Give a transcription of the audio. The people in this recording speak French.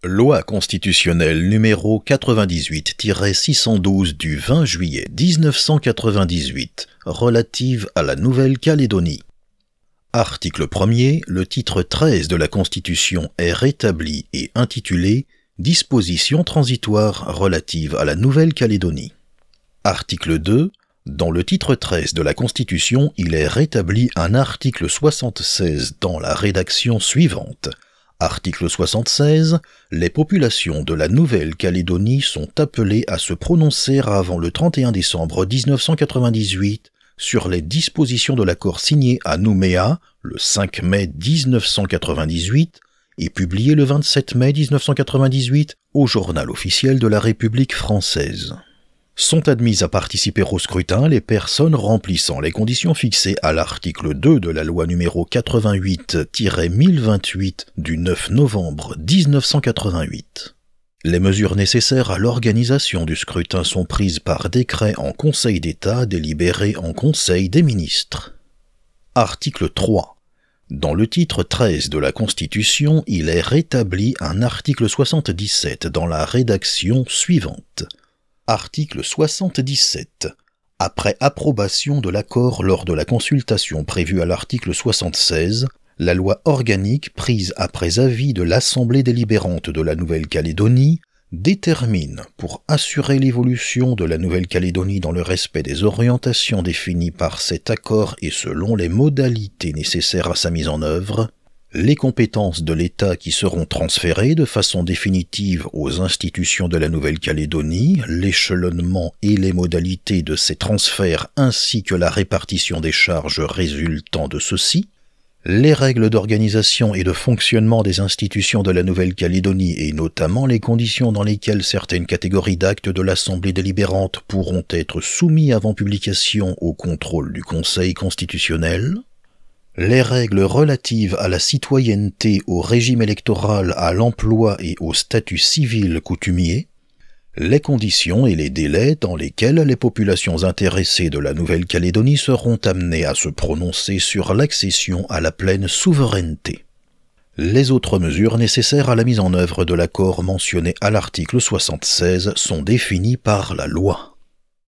Loi constitutionnelle numéro 98-612 du 20 juillet 1998 relative à la Nouvelle-Calédonie. Article 1er, le titre 13 de la Constitution est rétabli et intitulé « Dispositions transitoires relatives à la Nouvelle-Calédonie ». Article 2. Dans le titre 13 de la Constitution, il est rétabli un article 76 dans la rédaction suivante. Article 76. Les populations de la Nouvelle-Calédonie sont appelées à se prononcer avant le 31 décembre 1998 sur les dispositions de l'accord signé à Nouméa le 5 mai 1998 et publié le 27 mai 1998 au Journal officiel de la République française. Sont admises à participer au scrutin les personnes remplissant les conditions fixées à l'article 2 de la loi numéro 88-1028 du 9 novembre 1988. Les mesures nécessaires à l'organisation du scrutin sont prises par décret en Conseil d'État délibéré en Conseil des ministres. Article 3. Dans le titre 13 de la Constitution, il est rétabli un article 77 dans la rédaction suivante. Article 77. Après approbation de l'accord lors de la consultation prévue à l'article 76, la loi organique prise après avis de l'Assemblée délibérante de la Nouvelle-Calédonie détermine, pour assurer l'évolution de la Nouvelle-Calédonie dans le respect des orientations définies par cet accord et selon les modalités nécessaires à sa mise en œuvre, les compétences de l'État qui seront transférées de façon définitive aux institutions de la Nouvelle-Calédonie, l'échelonnement et les modalités de ces transferts ainsi que la répartition des charges résultant de ceux-ci, les règles d'organisation et de fonctionnement des institutions de la Nouvelle-Calédonie et notamment les conditions dans lesquelles certaines catégories d'actes de l'Assemblée délibérante pourront être soumis avant publication au contrôle du Conseil constitutionnel, les règles relatives à la citoyenneté, au régime électoral, à l'emploi et au statut civil coutumier, les conditions et les délais dans lesquels les populations intéressées de la Nouvelle-Calédonie seront amenées à se prononcer sur l'accession à la pleine souveraineté. Les autres mesures nécessaires à la mise en œuvre de l'accord mentionné à l'article 76 sont définies par la loi.